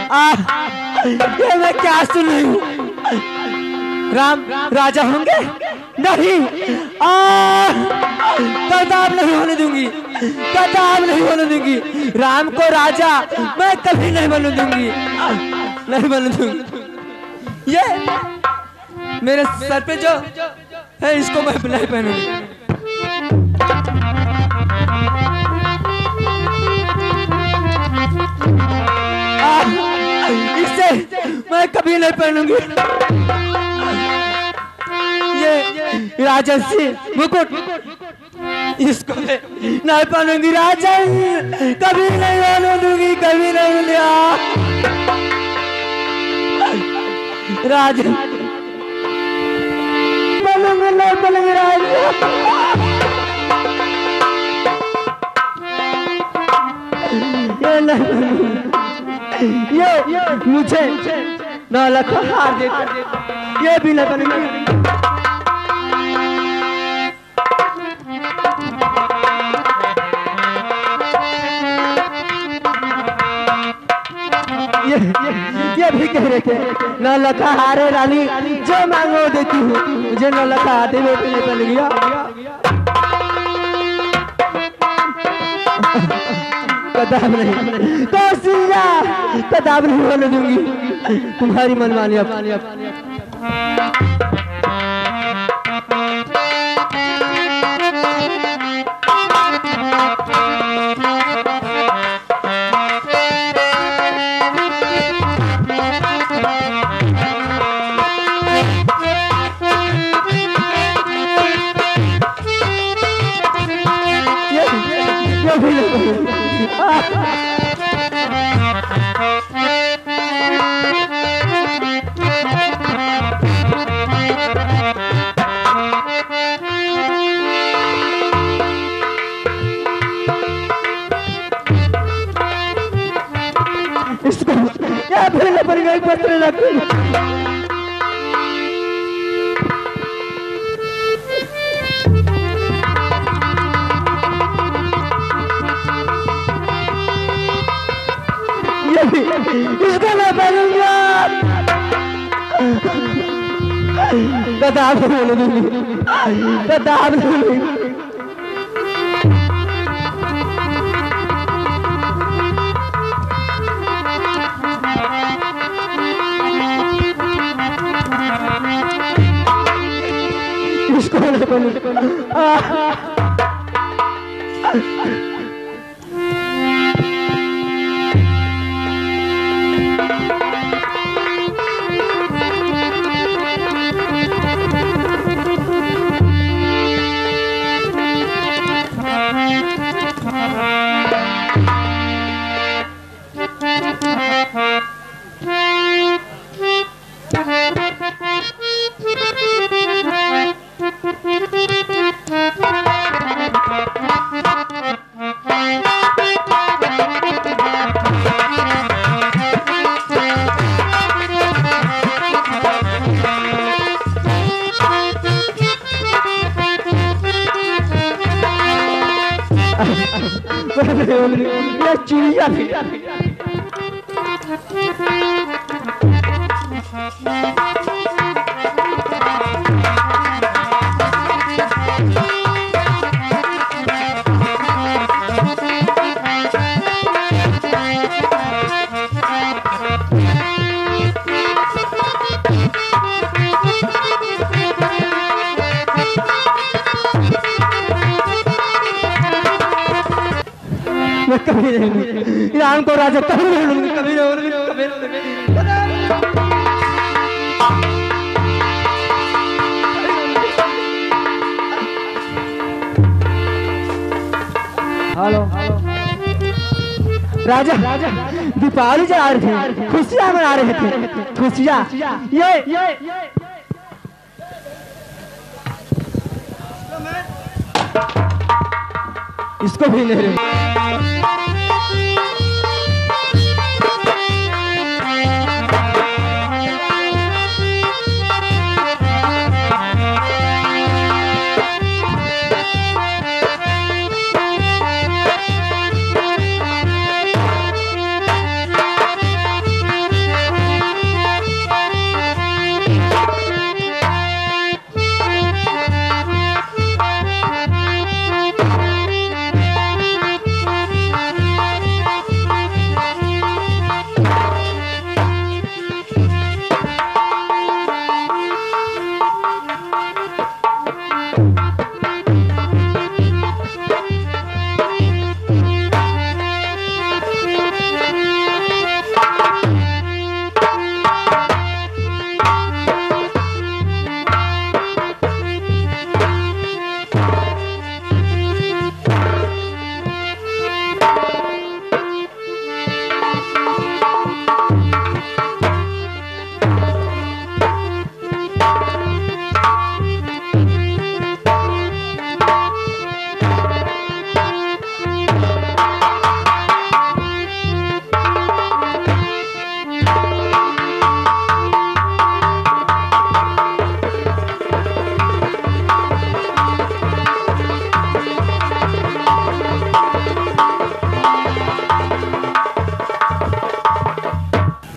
ये मैं क्या सुन रही हूँ? राम राजा होंगे? नहीं, कदाप नहीं होने दूंगी, कदाप नहीं होने दूंगी। राम को राजा मैं कभी नहीं बनने दूंगी, नहीं बनने दूंगी। ये मेरे सर पे जो है इसको मैं नहीं पहनूंगी। इसे मैं कभी नहीं पहनूंगी। ये राजसी मुकुट इसको नहीं पहनूंगी। राजन कभी नहीं होने दूंगी, कभी नहीं मिला। राजन पहनूंगी, नहीं पहनूंगी। ये नहीं पहनूंगी। ये मुझे नौलखा हार देते, ये भी नहीं पहनूंगी। ये भी कह रहे थे नौलखा हारे रानी, जो मांगो देती हूँ। मुझे नौलखा आते हुए नहीं पहनूंगी। कदाप नहीं, कौशल्या कदाप नहीं होने दूंगी तुम्हारी मनमानी। इसको क्या फिर पर गई पत्र रख। इसको मैं पहनूंगा, कदाप नहीं होने दूंगी, कदाप नहीं। इसको नहीं पहनूंगा। ये चिड़िया थी। मैं कभी नहीं, राम को राजा कभी नहीं, कभी नहीं, कभी नहीं। हेलो राजा, दीपावली जला रहे थे, खुशियाँ मना रहे थे, खुशियाँ। ये इसको भी ले रहे।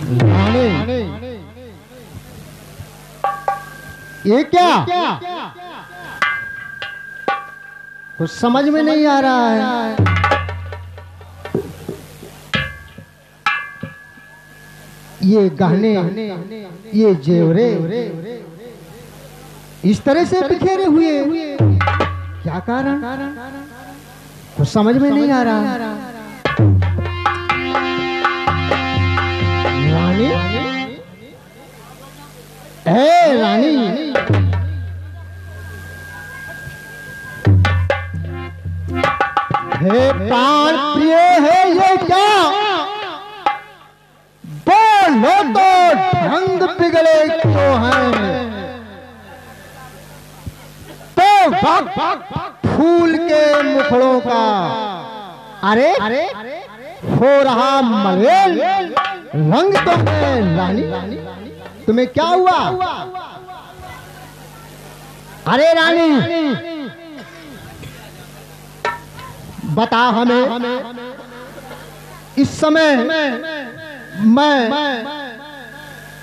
रानी, ये क्या? कुछ समझ में नहीं आ रहा है। ये गहने, ये जेवरे इस तरह से बिखेरे हुए, क्या कारण? कुछ समझ में नहीं आ रहा। रानी, रानी, हे प्राण प्रिय है ये क्या? बोलो तो ढंग बिगड़े क्यों हैं? तो वक्त फूल के मुखड़ों का अरे हो रहा मलेल रंग तो है। रानी, तुम्हें क्या हुआ? अरे रानी, बता हमें, इस समय मैं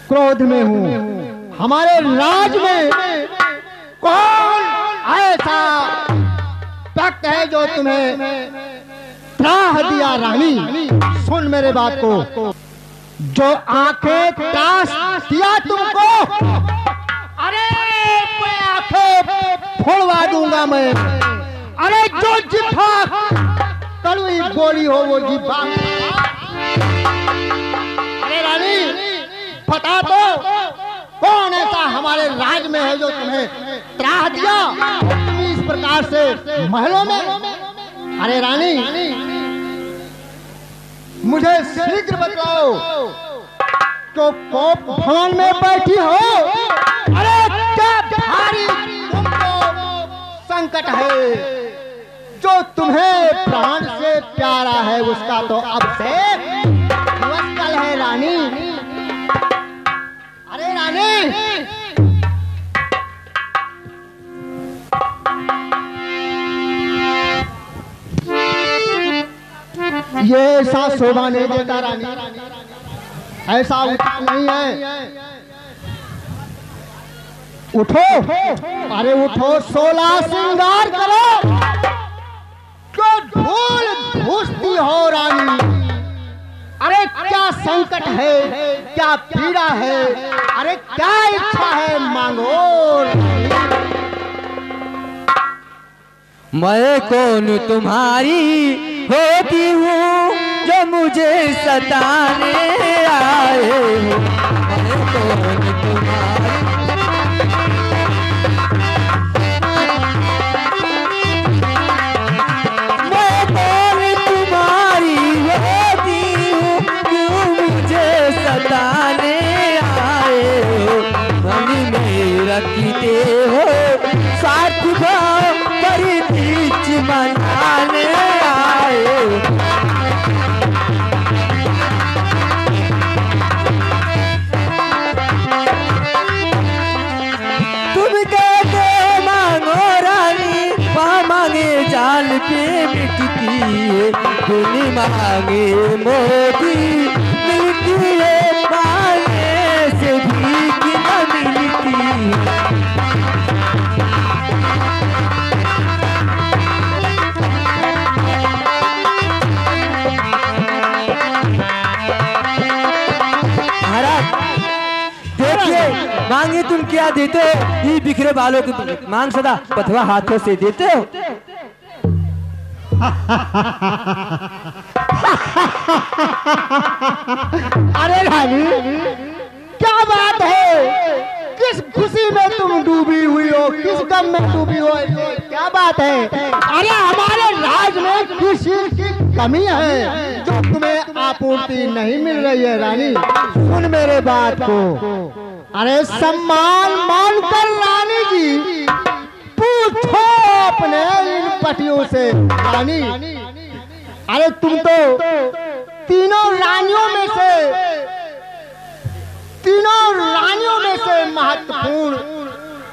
क्रोध में हूँ। हमारे राज में कौन ऐसा भक्त है जो तुम्हें त्राह दिया? रानी, सुन मेरे बात को। जो आंखें त्रास दिया तुमको, अरे मैं आंखें फोड़वा दूंगा मैं। अरे जो जिभा कड़वी बोली हो वो जिभा। अरे रानी, बता तो कौन ऐसा हमारे राज में है जो तुम्हें त्राह दिया तुम इस प्रकार से महलों में? अरे रानी, मुझे शीघ्र बताओ, तो कोप भवन में बैठी हो? अरे क्या भारी तुमको संकट है? जो तुम्हें प्राण से प्यारा है उसका तो अब से मुश्किल है रानी। अरे रानी, ये ऐसा शोभा नहीं देता रानी, ऐसा उठा नहीं है। उठो, अरे उठो, 16 श्रृंगार करो, जो धूल धूसती हो रानी। अरे क्या संकट है, क्या पीड़ा है, अरे क्या इच्छा है, मांगो। मैं कौन तुम्हारी होती हूँ जो मुझे सताने आए हो? मैं कौन तुम्हारी, मैं कौन तुम्हारी होती हूँ क्यों मुझे सताने आए हो? मन में रखते हो साथ भाव बड़ी बीच मनाने आए हो। तुम कहते मांगो रानी, वहाँ मांगे जाल पे मिटती है। तुम मांगे मोती मिलती है, पाने से भीख न मिलती है। मांगे तुम क्या देते हो? ये बिखरे बालों के मांग सदा पथवा हाथों से देते हो। अरे रानी, क्या बात है? किस खुशी में तुम डूबी हुई हो, किस गम में डूबी हो? क्या बात है? अरे हमारे राज में किस चीज की कमी है जो तुम्हें आपूर्ति नहीं मिल रही है? रानी, सुन मेरे बात को। अरे सम्मान मानकर रानी जी पूछो अपने इन पतियों से। रानी, अरे तुम तो तीनों रानियों में से महत्वपूर्ण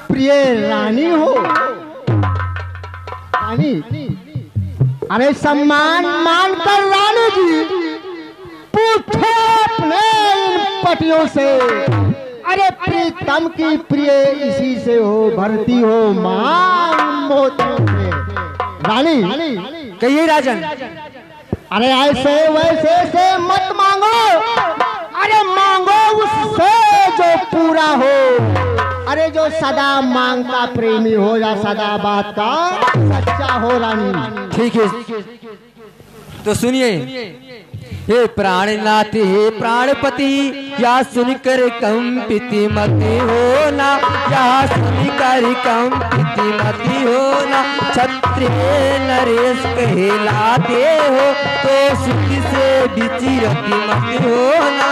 प्रिय रानी हो। रानी, अरे सम्मान मानकर रानी जी पूछो अपने इन पटियों से। अरे प्रीतम की प्रिय इसी से हो, भरती हो मांग मोतियों से। रानी कहिए राजन। अरे ऐसे वैसे से मत मांगो, अरे मांगो उससे जो पूरा हो। अरे जो सदा मांग का प्रेमी हो या सदा बात का सच्चा हो रानी। ठीक है तो सुनिए। हे प्राणनाथ हे प्राणपति, या सुनकर कंपिति मति होना, या सुनकर कंपिति मति होना। क्षत्रिय नरेश कहलाते हो, तो सुख से विचिरति मति होना।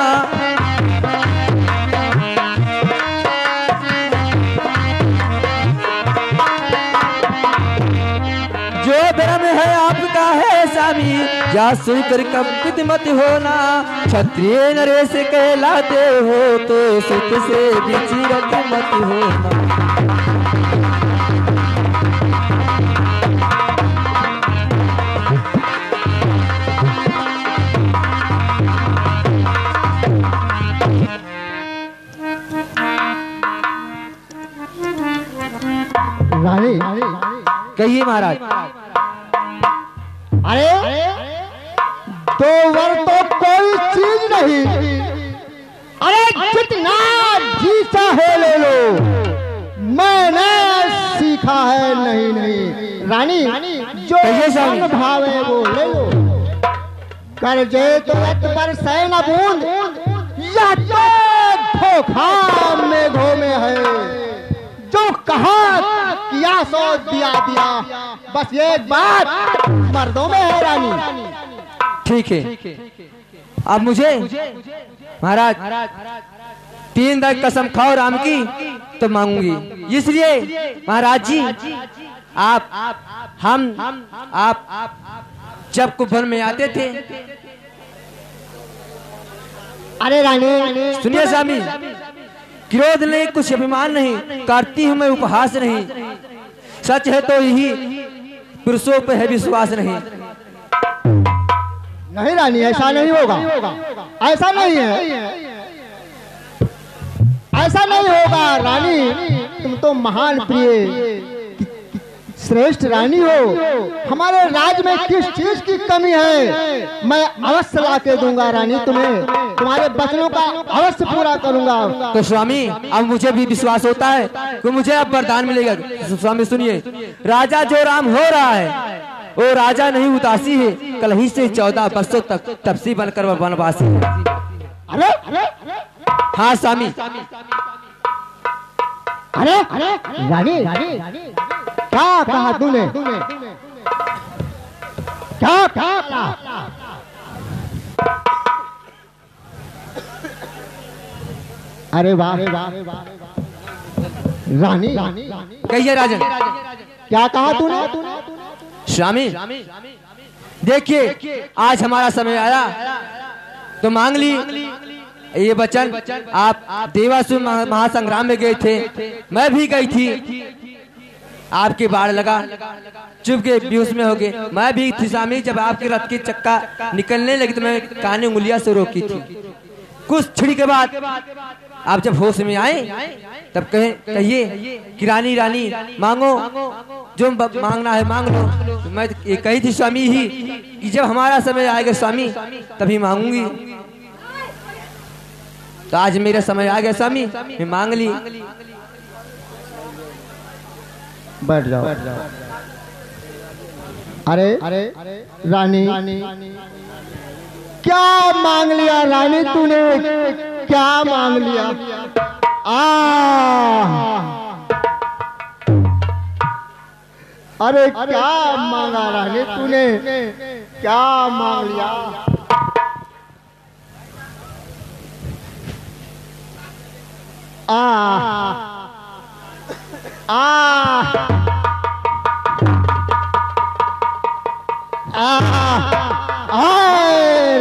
जो धर्म है आपका है स्वामी, या सुनकर कंपित मत होना। क्षत्रिय नरेश कहलाते हो, तो सुख से विचिरत मत होना। रानी कहिए महाराज। अरे दो वर तो कोई चीज नहीं, अरे जितना जी चाहे ले लो, मैंने सीखा है नहीं नहीं। रानी जो मन भावे वो ले लो। कर्जे तो पर सै न बूंद, या तो धोखा मेघों में है। जो कहा किया सो दिया दिया, बस ये बात मर्दों में है रानी। ठीक है अब मुझे महाराज 3 दिन कसम खाओ राम की तो मांगूंगी। इसलिए महाराज जी आप जब कुंभन में आते थे। अरे रानी सुनिए स्वामी, क्रोध नहीं, कुछ अभिमान नहीं, करती हूं मैं उपहास नहीं। सच है तो यही पुरुषों पे है विश्वास नहीं। नहीं रानी ऐसा नहीं होगा, ऐसा नहीं है, ऐसा नहीं होगा रानी। तुम तो महान प्रिय श्रेष्ठ रानी हो। हमारे राज्य में किस चीज की कमी है, मैं अवश्य ला के दूंगा रानी तुम्हें। तुम्हारे वचनों का अवश्य पूरा करूंगा। तो स्वामी अब मुझे भी विश्वास होता है कि मुझे अब वरदान मिलेगा। स्वामी सुनिए, राजा जो राम हो रहा है वो राजा नहीं उदासी है। कल ही से 14 वर्षों तक तपसी बनकर वनवासी है। अरे हाँ स्वामी। अरे रानी क्या कहा तूने, क्या कहा? अरे वाह रानी कहिए राजन। क्या कहा तूने? स्वामी देखिए आज हमारा समय आया तो मांग ली ये वचन। आप देवासुर महासंग्राम में गए थे, मैं भी गई थी। आपके बाढ़ लगा, चुप के बेहोश में हो गए। मैं भी थी स्वामी। जब आपके रथ की चक्का निकलने लगी तो मैं कान उंगलियां से रोकी थी। कुछ छिड़ी के बाद आप जब होश में आए तब कहिए कि रानी रानी मांगो, जो मांगना है मांग लो। तो मैं ये कही थी स्वामी ही कि जब हमारा समय आएगा स्वामी तभी मांगूंगी। तो आज मेरा समय आ गया स्वामी, मैं मांग ली। बैठ जाओ। अरे रानी क्या मांग लिया रानी तूने, क्या मांग लिया? अरे क्या मांगा रानी तूने, क्या मांग लिया?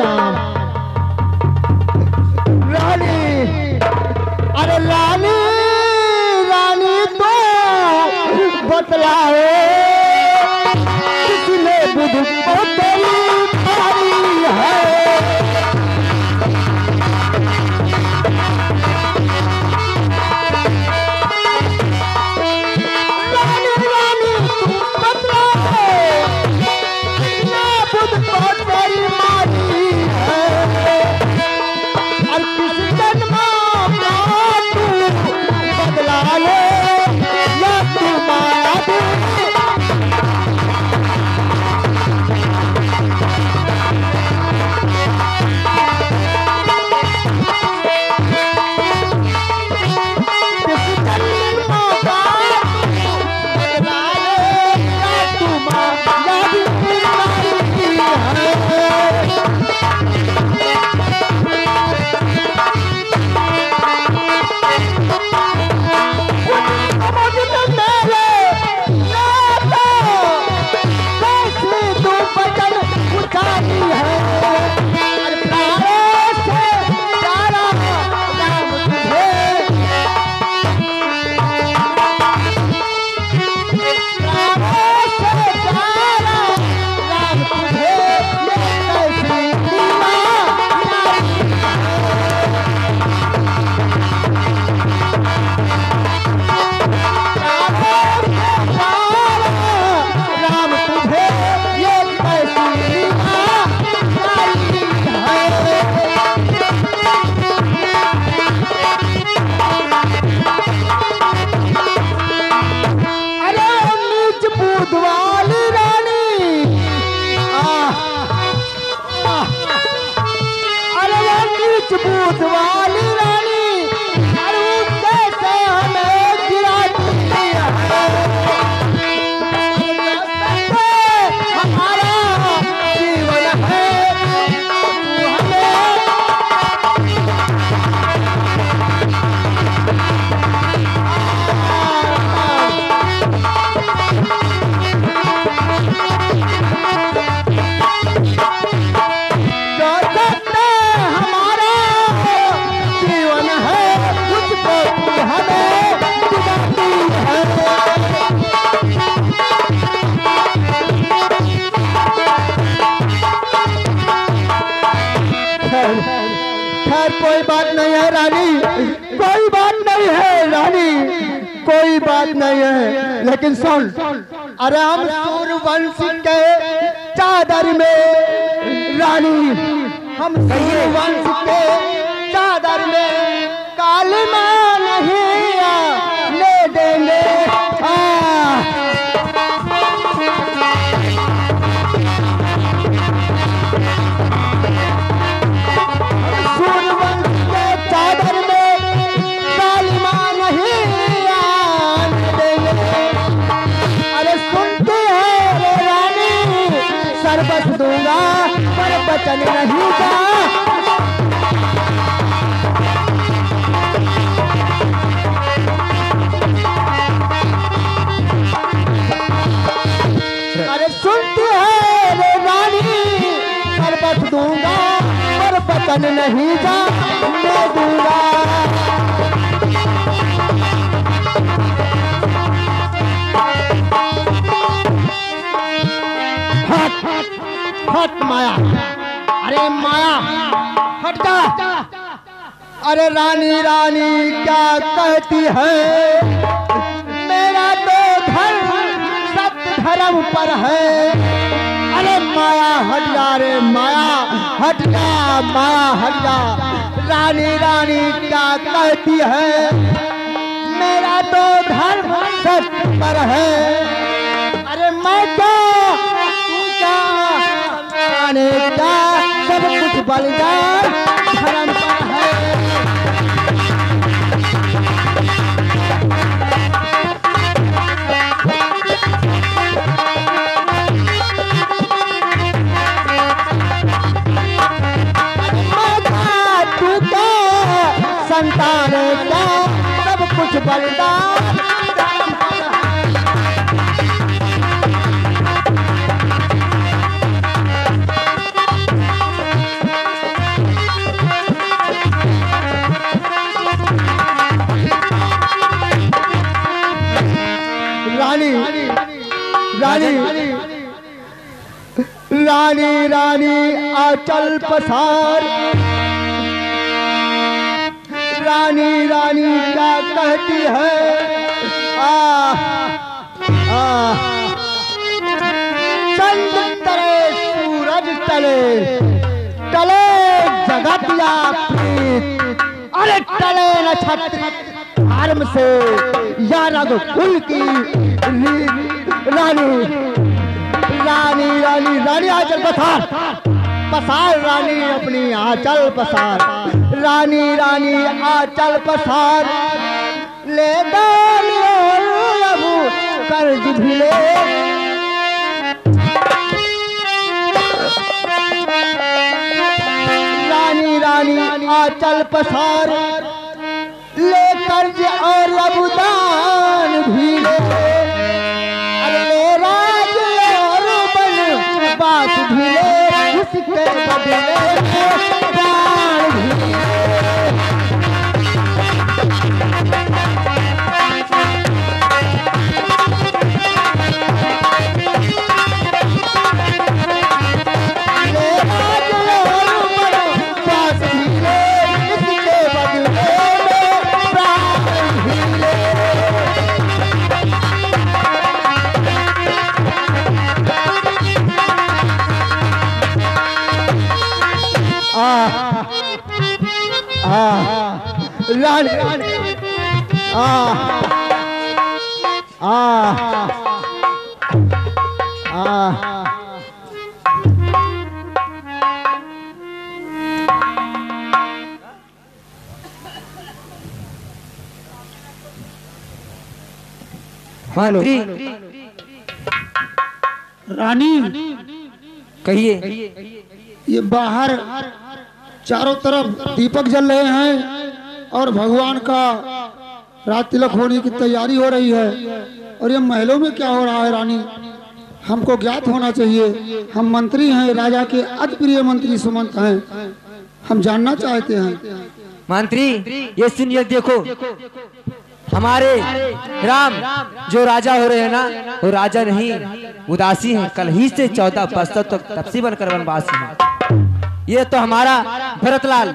राम रानी, अरे रानी रानी तो बतलाओ किसने बुध को तेरी पारी है। बात नहीं है रानी, कोई बात नहीं है रानी, कोई बात नहीं है। लेकिन सुन, अरे हम सूर्यवंश के चादर में रानी, हम सूर्यवंश के चादर में काली मां नहीं ले देंगे। सूर्यवंश के चादर में काली मां नहीं ले देंगे। अरे सुनते हैं रे रानी, सर्वस्व दूंगा पर वचन नहीं का। सुनती है रे रानी, सर्वस्व दूंगा पर वचन नहीं जाने दूंगा। हट हट माया, अरे माया हट जा। अरे रानी रानी क्या कहती है, मेरा तो धर्म सत्य धर्म पर है। अरे माया हट जा रे माया, हट जा माया हट जा। रानी रानी क्या कहती है, मेरा तो धर्म सत्य पर है। अरे मैं क्या तू क्या, रानी क्या, सब कुछ बलिदान धर्म पर है। संतान का सब कुछ बलिदान। रानी रानी रानी रानी आंचल पसार। रानी रानी क्या कहती है, चंद्र तले सूरज तले, टले जगत या प्रीत। अरे टले नक्षत्र धर्म से या रघुकुल की रानी। रानी रानी रानी आंचल पसार, पसार रानी अपनी आंचल पसार। रानी रानी आंचल पसार, ले दानियों कर्ज भी ले। रानी रानी आंचल पसार, ले कर्ज और अबुदान भी ले। अरे राज और बन बात भी ले, उसके बदले प्राण भी ले। रानी रानी कहिए। ये बाहर चारों तरफ दीपक जल रहे हैं और भगवान का रात तिलक होने की तैयारी हो रही है, और ये महलों में क्या हो रहा है रानी, हमको ज्ञात होना चाहिए। हम मंत्री हैं, राजा के अति प्रिय मंत्री सुमंत हैं, हम जानना चाहते हैं। मंत्री ये सुनिए, देखो हमारे राम जो राजा हो रहे हैं ना, वो राजा नहीं उदासी हैं। कल ही से 14 वर्षों तक तपसी बनकर वनवास में। ये तो हमारा भरतलाल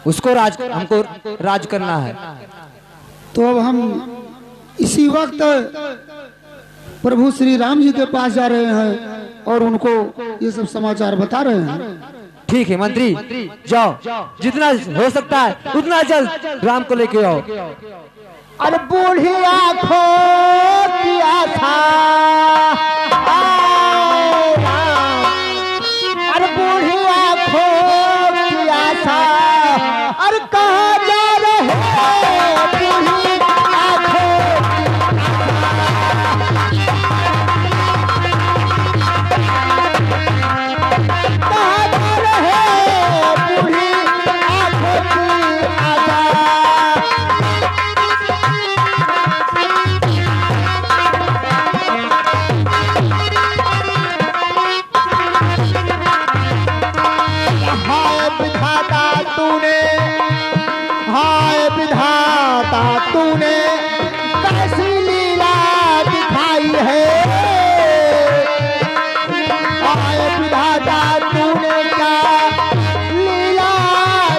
उसको हमको राज करना है। तो अब हम इसी वक्त प्रभु श्री राम जी के पास जा रहे हैं और उनको ये सब समाचार बता रहे हैं। ठीक है मंत्री, जाओ, जितना हो सकता है उतना जल्द राम को लेके आओ। अरे बूढ़ी आँखों की आशा, अरे बूढ़ी आँखों की आशा, अरे कहाँ जा रहे हो बूढ़ी आँखों की आशा, कहाँ जा रहे हो बूढ़ी आँखों की आशा। हाय विधाता तूने कैसी लीला दिखाई है, हाय विधाता तूने क्या लीला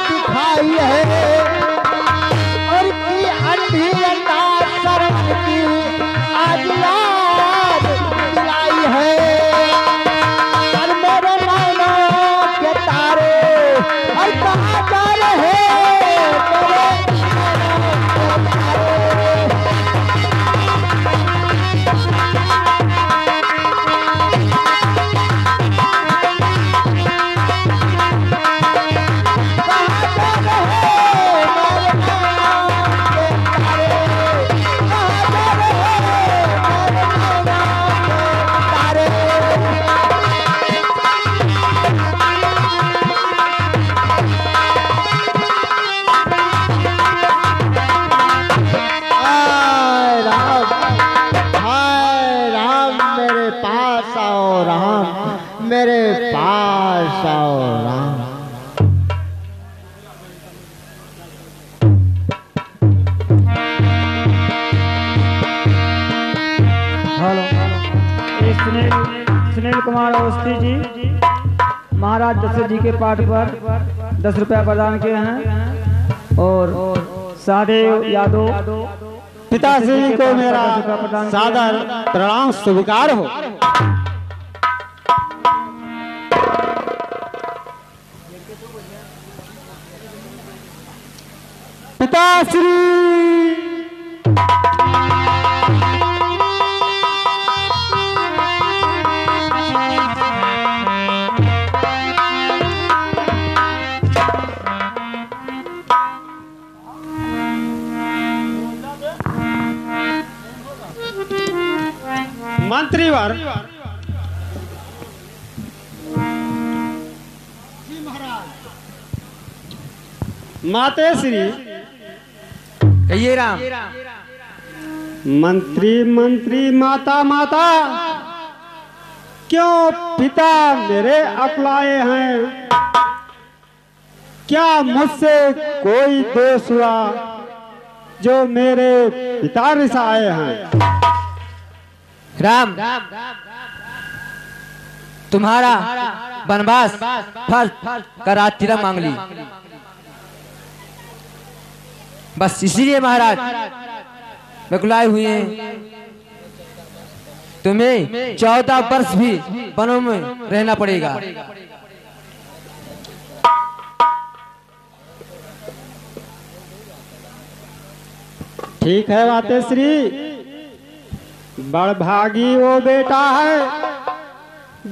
दिखाई है, और की अंधी अंधा शरण की आज याद दिलाई है। और मेरे नैनों के तारे और कहाँ जा रहे मेरे पास आओ राम। हेलो, सुनील कुमार अवस्थी जी महाराज दशरथ जी के पाठ पर 10 रुपया प्रदान किए हैं, और सहदेव यादव पिताश्री को मेरा सादर प्रणाम स्वीकार हो। पिताश्री मंत्रीवर मातेश्री कहिए राम। मंत्री माता क्यों पिता मेरे अपलाए हैं, क्या मुझसे कोई दोष हुआ जो मेरे पिता रिसाए हैं। राम, तुम्हारा वनवास फल का राजतिलक मांग ली, बस इसीलिए महाराज बकुलाए हुए हैं। तुम्हें 14 वर्ष भी वनों में रहना पड़ेगा। ठीक है मातेश्री, बड़भागी वो बेटा है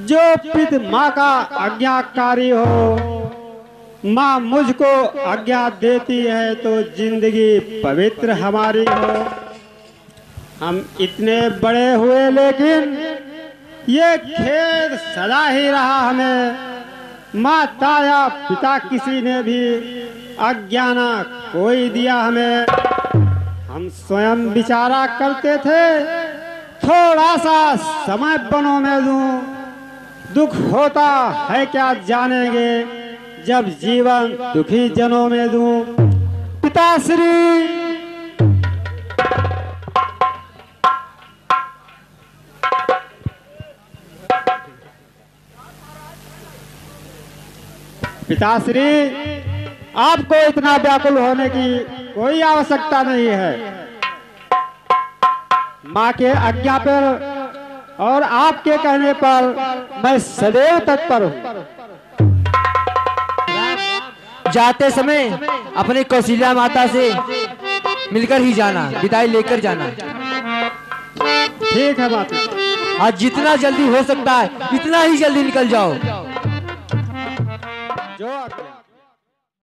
जो पित माँ का आज्ञाकारी हो। माँ मुझको आज्ञा देती है तो जिंदगी पवित्र हमारी हो। हम इतने बड़े हुए लेकिन ये खेद सदा ही रहा हमें। माँ ताया पिता किसी ने भी आज्ञा ना कोई दिया हमें। हम स्वयं विचारा करते थे थोड़ा सा समय वनों में दूं, दुख होता है क्या जानेंगे जब जीवन दुखी जनों में दूं। पिताश्री आपको इतना व्याकुल होने की कोई आवश्यकता नहीं है। माँ के आज्ञा पर और आपके कहने पर मैं सदैव तत्पर हूँ। जाते समय अपने कौशल्या माता से मिलकर ही जाना, विदाई लेकर जाना। ठीक है माता। आज जितना जल्दी हो सकता है इतना ही जल्दी निकल जाओ। जो आज्ञा।